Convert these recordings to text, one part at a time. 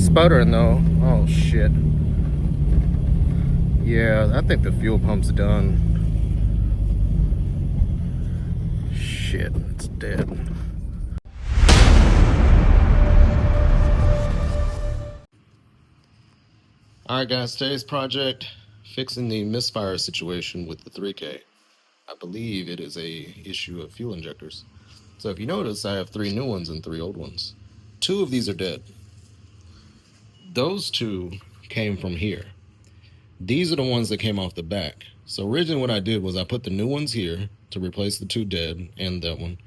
sputtering though. Oh shit. Yeah, I think the fuel pump's done. Shit, it's dead. Alright guys, today's project, fixing the misfire situation with the 3K. I believe it is a issue of fuel injectors. So if you notice, I have 3 new ones and 3 old ones. 2 of these are dead. Those 2 came from here. These are the ones that came off the back. So originally what I did was I put the new ones here to replace the 2 dead and that one.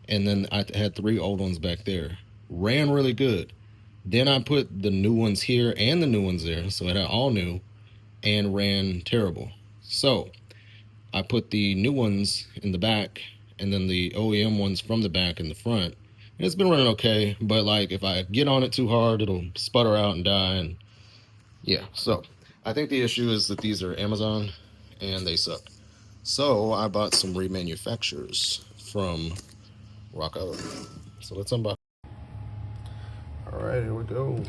And then I had 3 old ones back there. Ran really good. Then I put the new ones here and the new ones there. So it had all new and ran terrible. So I put the new ones in the back and then the OEM ones from the back in the front. And it's been running okay, but like if I get on it too hard, it'll sputter out and die. And yeah, so I think the issue is that these are Amazon and they suck. So I bought some remanufacturers from Rock Auto. So let's unbox. All right, here we go.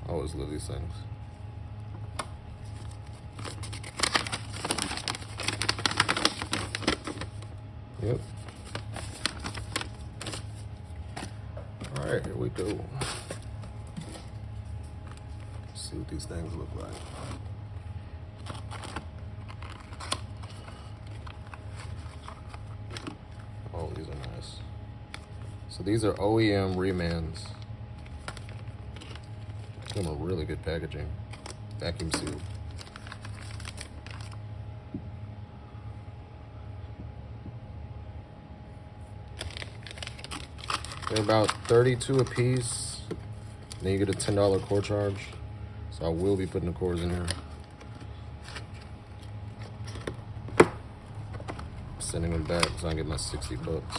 I always love these things. Yep. All right, here we go. Let's see what these things look like. Oh, these are nice. So these are OEM remans. Them are really good packaging. Vacuum sealed. They're about 32 a piece. Then you get a $10 core charge. So I will be putting the cores in here. Sending them back so I can get my 60 bucks.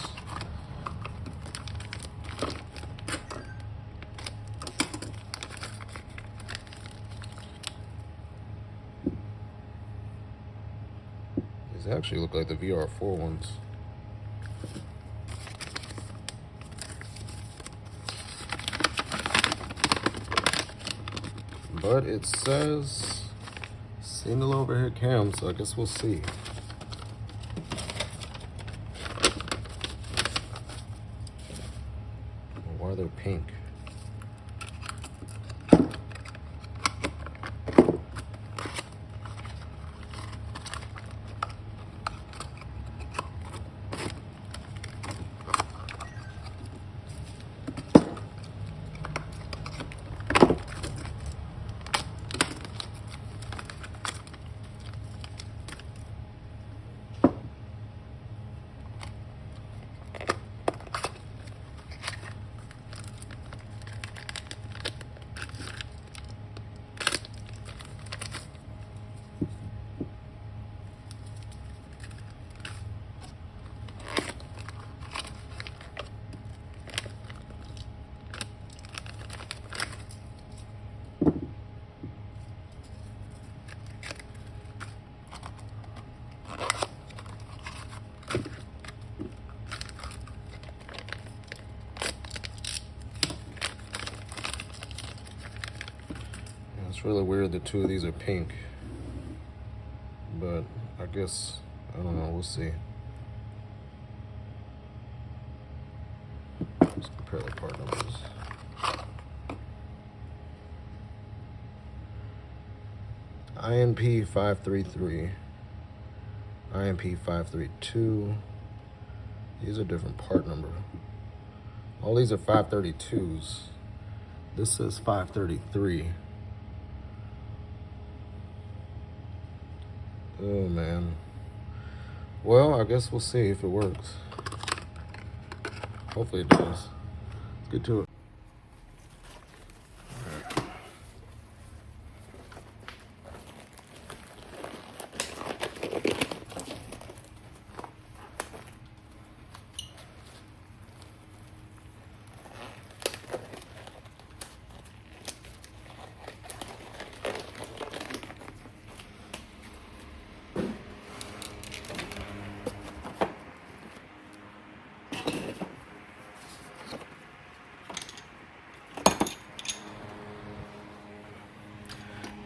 These actually look like the VR4 ones. But it says single overhead cam, so I guess we'll see. Why are they pink? It's really weird that 2 of these are pink, but I guess, I don't know, we'll see. Let's compare the part numbers. INP 533, INP 532. These are different part number. All these are 532s. This says 533. Oh man. Well, I guess we'll see if it works. Hopefully it does. Let's get to it.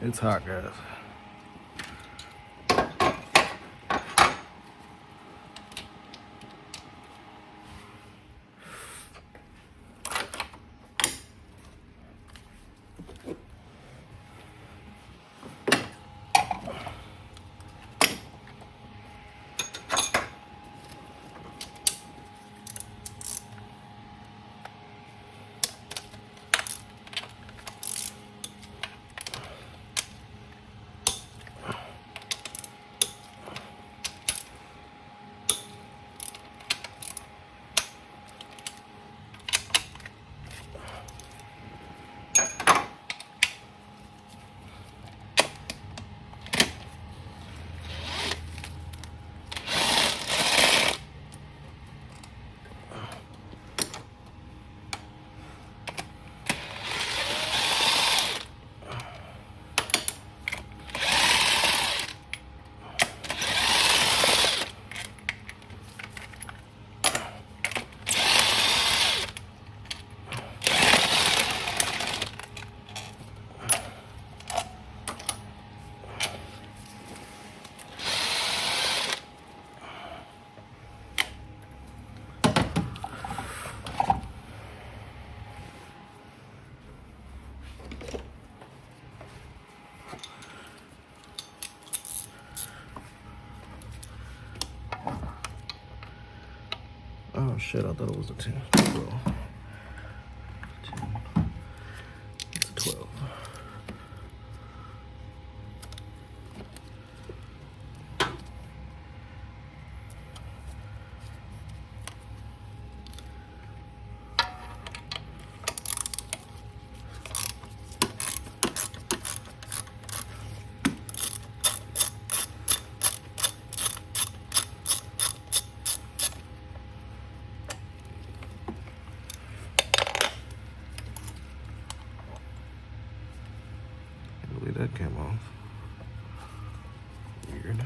It's hot, guys. Oh shit, I thought it was a 10. 12. 10. It's a 12. That came off. Weird.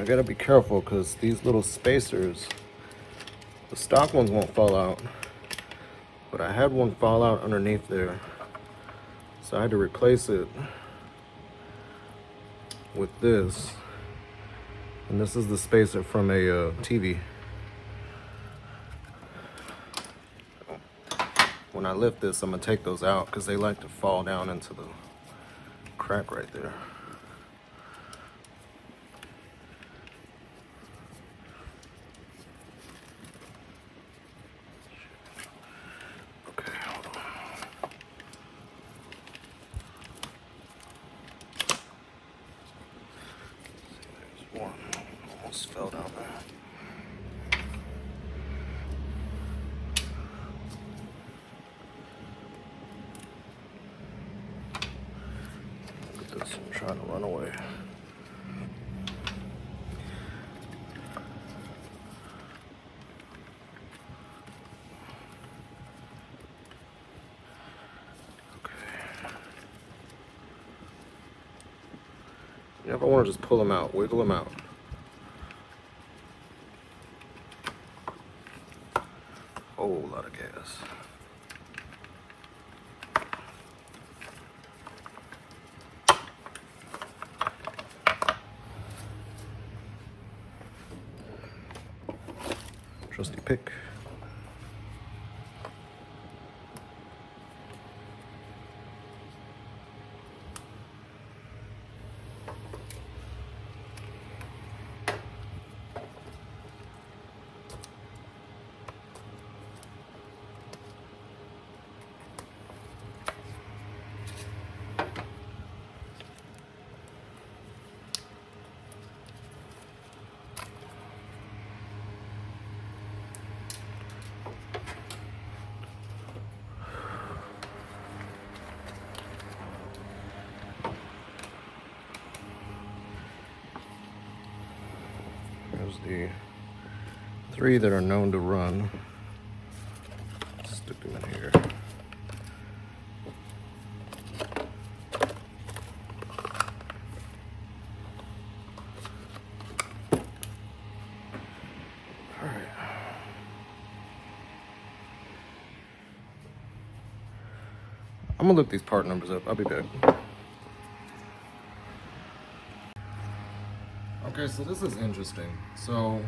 I gotta be careful because these little spacers, the stock ones won't fall out, but I had one fall out underneath there, so I had to replace it with this. And this is the spacer from a TV. When I lift this, I'm gonna take those out because they like to fall down into the crack right there. Okay, hold on. There's one. Almost fell down there. Look at this, I'm trying to run away. You never want to just pull them out, wiggle them out. Whole lot of gas. Trusty pick. There's the 3 that are known to run. Stick them in here. All right. I'm gonna look these part numbers up. I'll be back. Okay, so this is interesting. So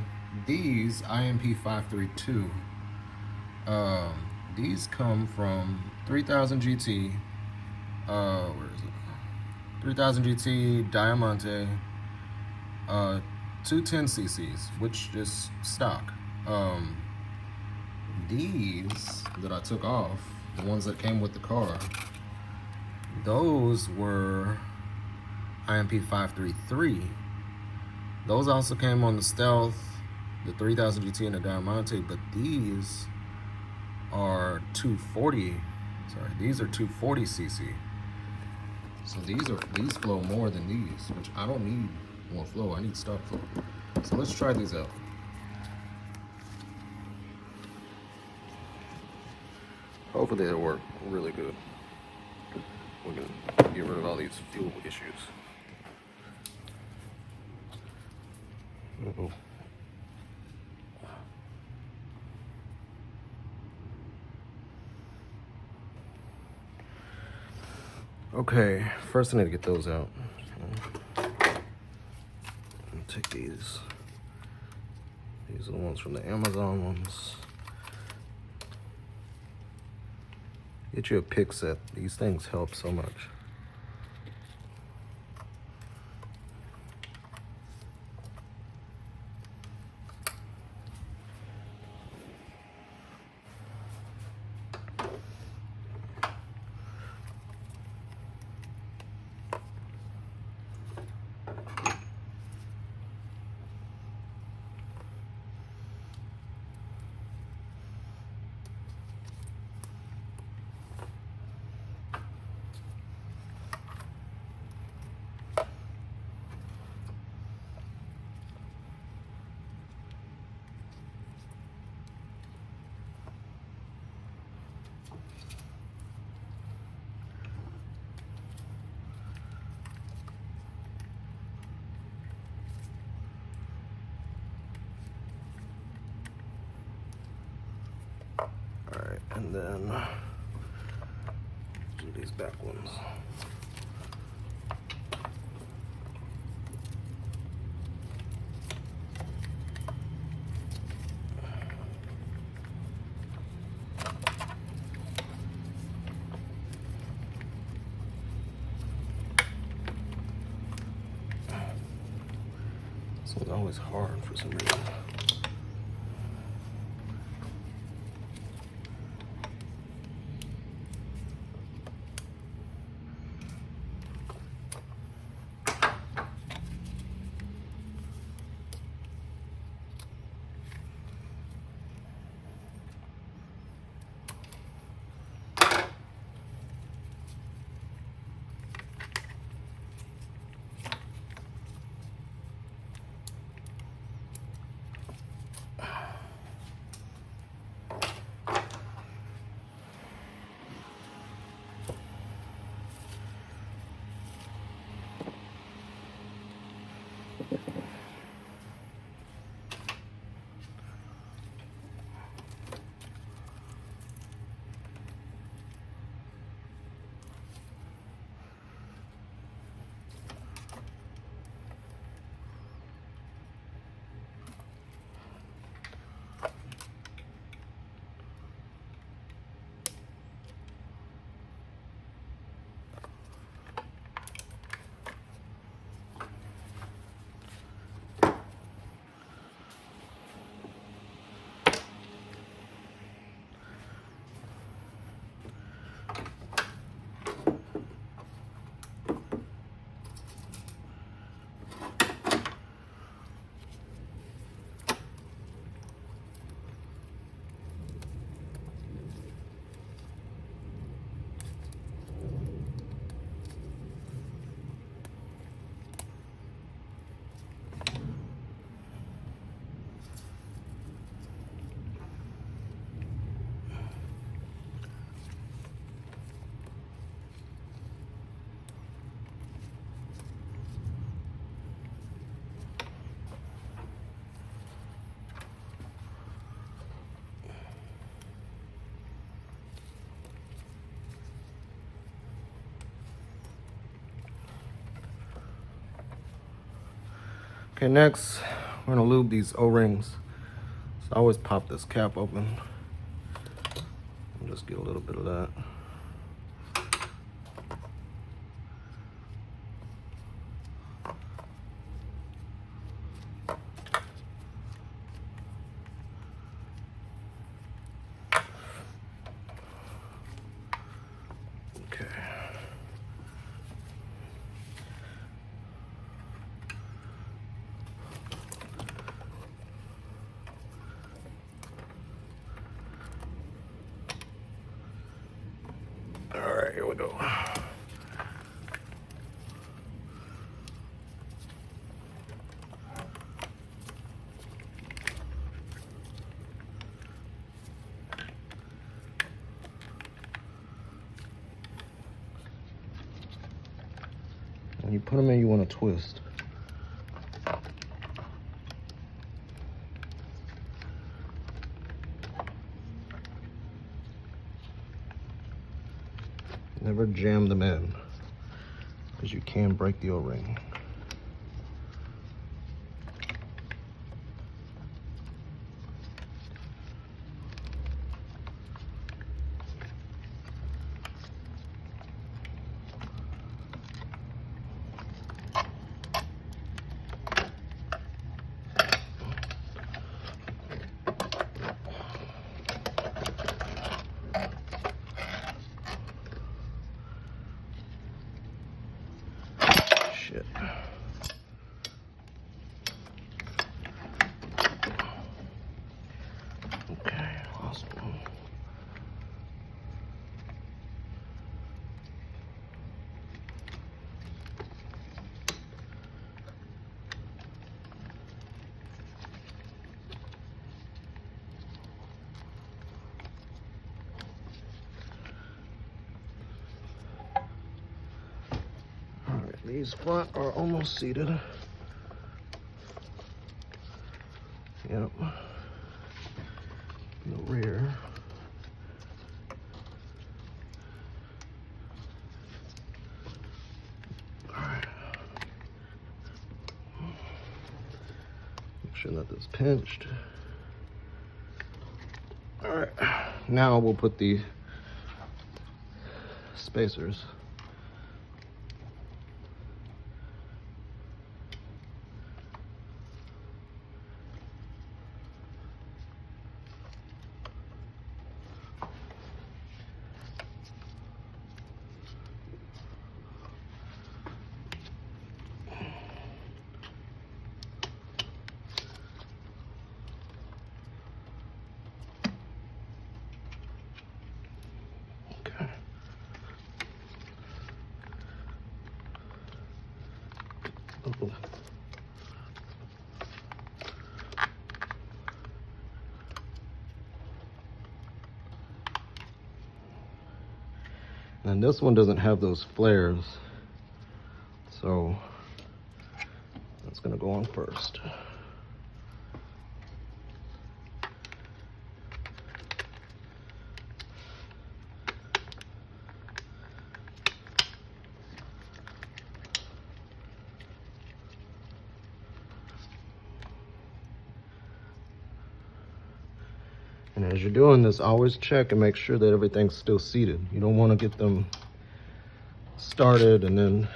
these IMP 532, these come from 3000 GT. Where is it? 3000 GT Diamante, 210 cc's, which is stock. These that I took off, the ones that came with the car, those were IMP 533. Those also came on the Stealth, the 3000 GT, and the Diamante, but these are 240. Sorry, these are 240 cc. So these flow more than these, which I don't need more flow. I need stock flow. So let's try these out. Hopefully they'll work really good. We're gonna get rid of all these fuel issues. Uh-oh. Okay, first I need to get those out. I'm gonna take these. These are the ones from the Amazon ones. Get you a pick set. These things help so much. And then do these back ones. This one's always hard for some reason. Okay, next we're gonna lube these O-rings. So I always pop this cap open and just get a little bit of that. All right, here we go. When you put them in, you want to twist. Never jam them in, because you can break the O-ring. Shit. Okay, last one. These front are almost seated. Yep. The rear. sure that this pinched. All right, now we'll put the spacers. And this one doesn't have those flares, so that's gonna go on first. And as you're doing this, always check and make sure that everything's still seated. You don't want to get them started and then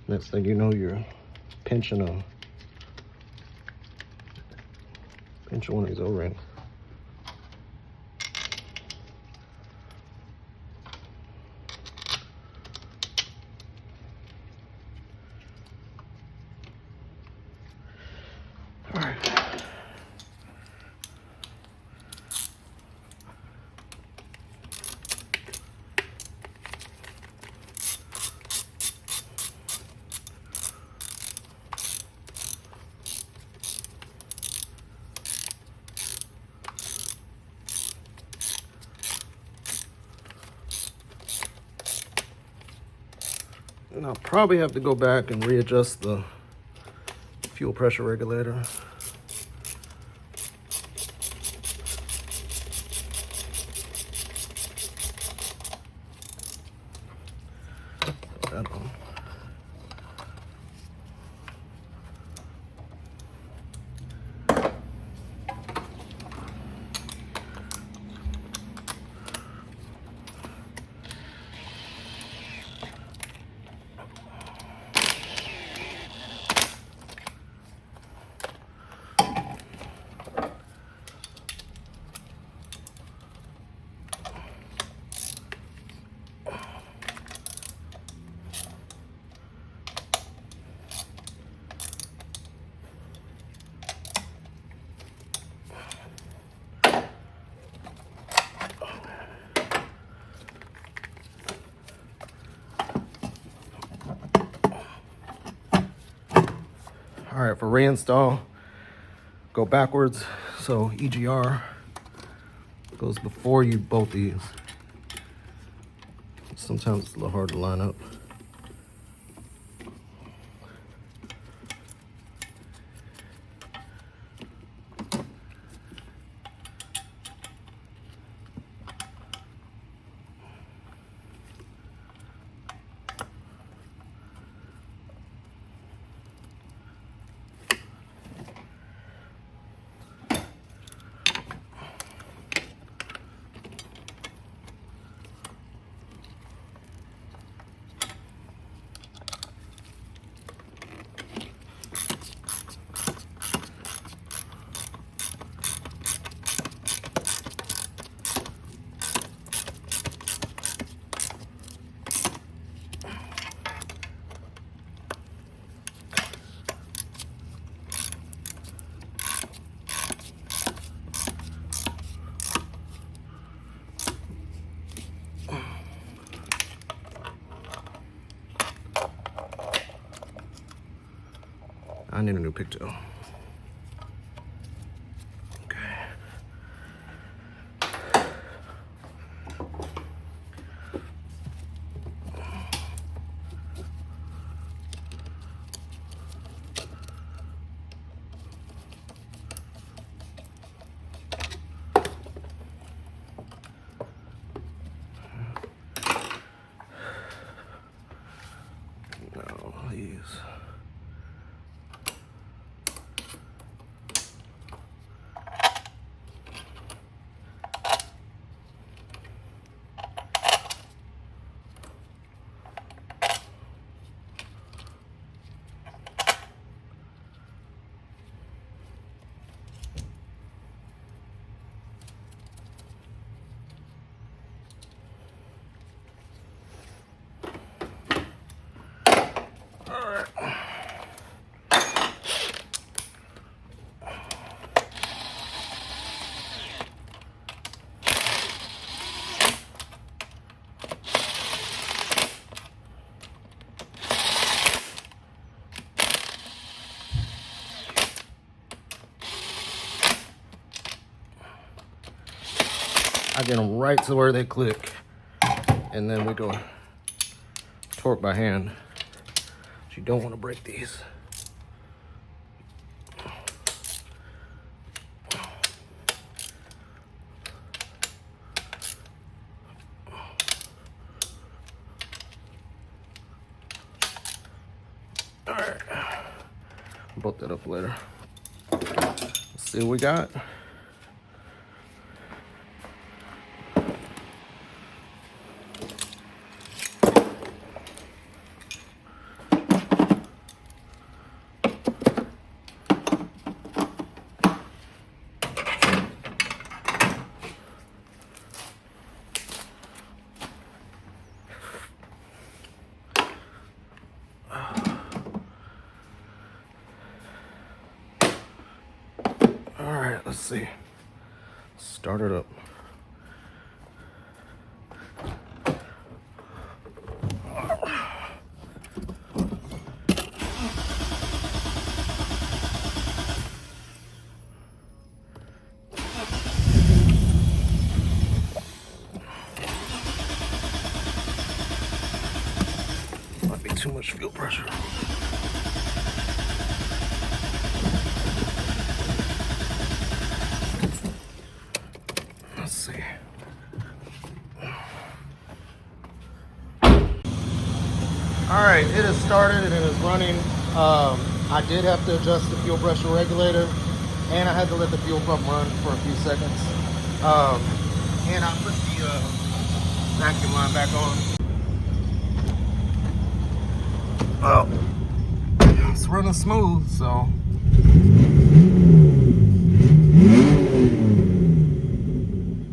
next thing you know, you're pinching one of these O-rings. All right. And I'll probably have to go back and readjust the fuel pressure regulator. Put that on. All right, for reinstall, go backwards. So EGR goes before you bolt these. Sometimes it's a little hard to line up. I need a new pigtail. Okay. Now these. get them right to where they click. And then we go torque by hand. But you don't want to break these. All right, bolt that up later. Let's see what we got. All right, let's see. Start it up. Might be too much fuel pressure. Let's see. All right, it has started and it is running. I did have to adjust the fuel pressure regulator, and I had to let the fuel pump run for a few seconds. And I put the vacuum line back on. Well, it's running smooth, so.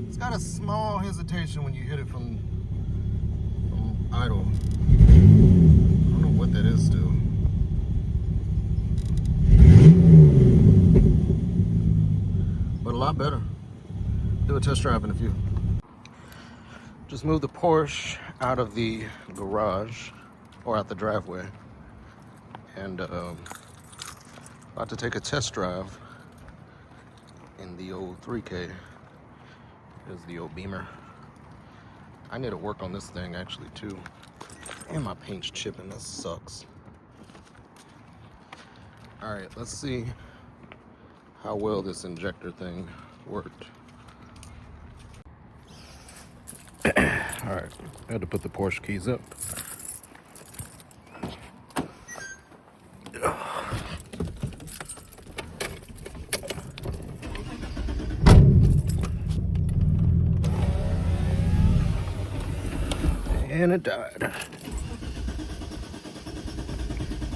It's got a small hesitation when you hit it from idle. I don't know what that is still. But a lot better. Do a test drive in a few. Just moved the Porsche out of the garage, or out the driveway. And about to take a test drive in the old 3K. There's the old Beamer. I need to work on this thing actually too. And my paint's chipping, that sucks. All right, let's see how well this injector thing worked. All right, I had to put the Porsche keys up. And it died.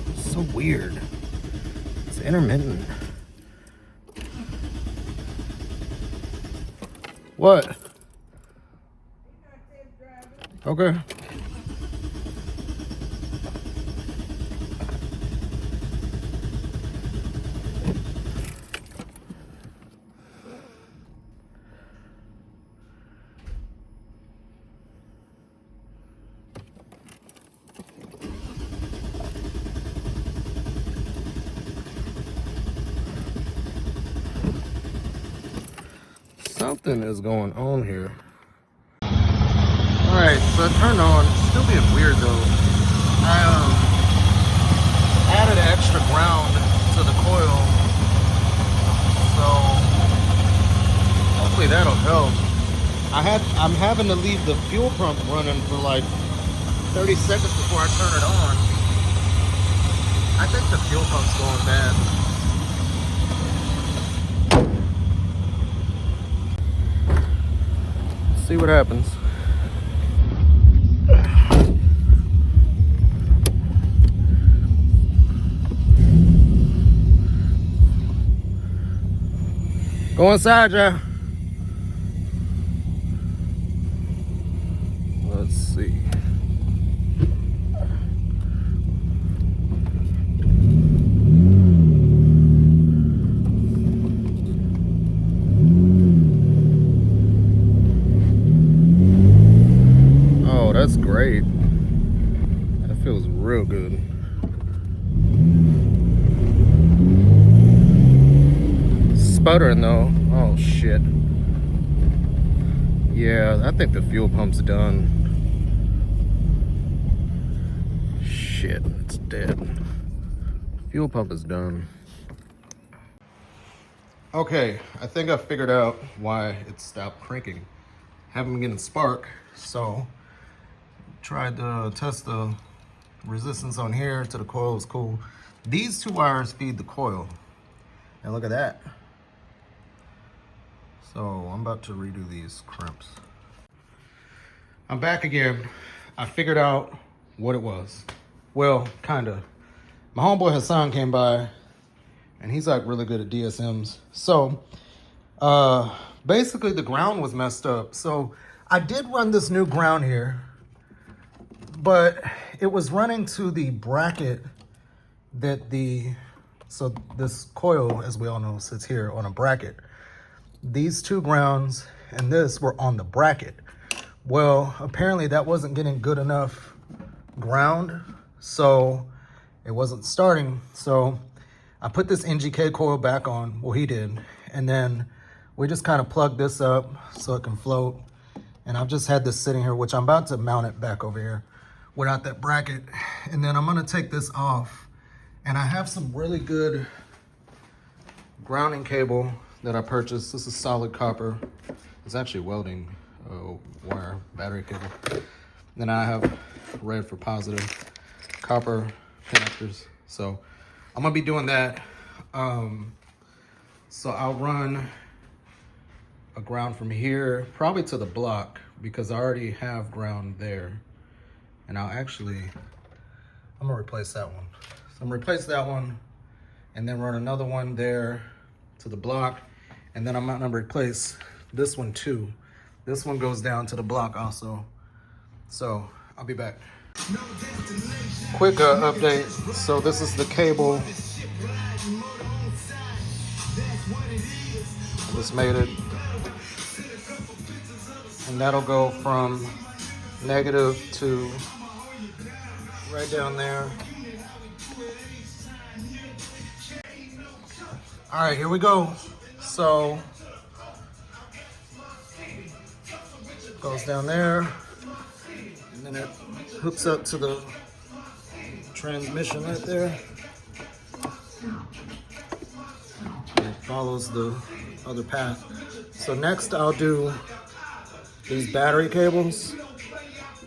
It's so weird. It's intermittent. What? Okay. Something is going on here. Alright, so it turned on. It's still being weird though. I added extra ground to the coil, so hopefully that'll help. I'm having to leave the fuel pump running for like 30 seconds before I turn it on. I think the fuel pump's going bad. See what happens. Go inside, Joe. Let's see. Oh, that's great. That feels real good. Sputtering though. Oh shit. Yeah, I think the fuel pump's done. Shit, it's dead. Fuel pump is done. Okay, I think I figured out why it stopped cranking. Haven't been getting spark, so tried to test the resistance on here to the coil. It was cool. These two wires feed the coil, and look at that. So I'm about to redo these crimps. I'm back again. I figured out what it was. Well, kinda. My homeboy Hassan came by, and he's like really good at DSMs. So basically the ground was messed up. So I did run this new ground here, but it was running to the bracket that so this coil, as we all know, sits here on a bracket. These two grounds and this were on the bracket. Well, apparently that wasn't getting good enough ground, so it wasn't starting. So I put this NGK coil back on, well he did, and then we just kind of plugged this up so it can float. And I've just had this sitting here, which I'm about to mount it back over here without that bracket. And then I'm gonna take this off, and I have some really good grounding cable that I purchased. This is solid copper. It's actually welding wire, battery cable. Then I have red for positive, copper connectors. So I'm gonna be doing that. So I'll run a ground from here, probably to the block, because I already have ground there. And I'm gonna replace that one. So I'm gonna replace that one and then run another one there to the block. And then I'm gonna replace this one too. This one goes down to the block also. So I'll be back. Quick update. So this is the cable. I just made it. And that'll go from negative to right down there. All right, here we go. So goes down there, and then it hooks up to the transmission right there. It follows the other path. So next I'll do these battery cables.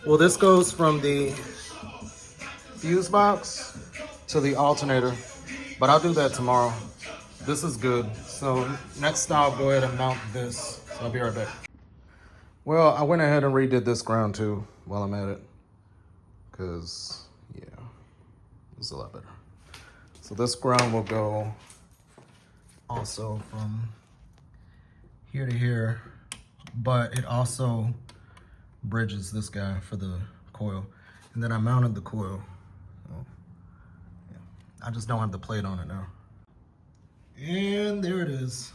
Well, this goes from the fuse box to the alternator, but I'll do that tomorrow. This is good. So next I'll go ahead and mount this. So I'll be right back. Well, I went ahead and redid this ground too while I'm at it, because yeah, it's a lot better. So this ground will go also from here to here, but it also bridges this guy for the coil. And then I mounted the coil. So, yeah. I just don't have the plate on it now. And there it is.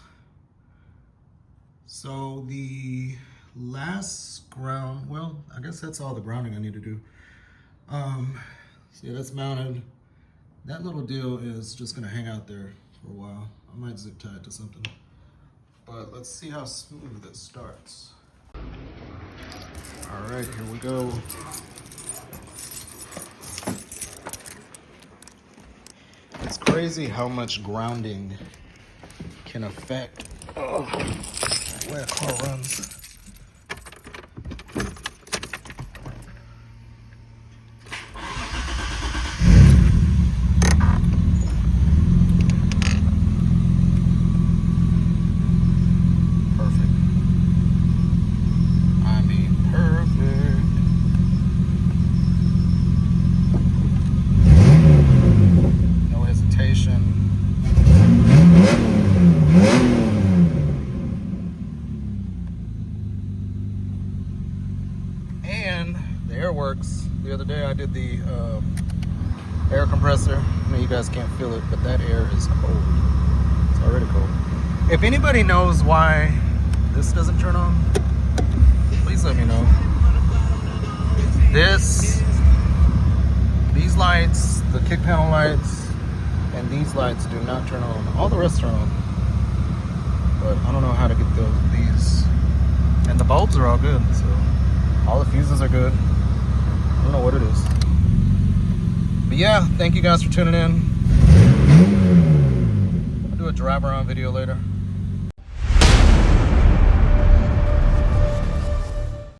So the last ground, well, I guess that's all the grounding I need to do. So yeah, that's mounted. That little deal is just gonna hang out there for a while. I might zip tie it to something. But let's see how smooth it starts. All right, here we go. It's crazy how much grounding can affect the way a car runs. Works. The other day I did the air compressor. I mean, you guys can't feel it, but that air is cold. It's already cold. If anybody knows why this doesn't turn on, please let me know. These lights, the kick panel lights, and these lights do not turn on. All the rest turn on, but I don't know how to get these And the bulbs are all good, so all the fuses are good. I don't know what it is. But yeah, thank you guys for tuning in. I'll do a drive around video later.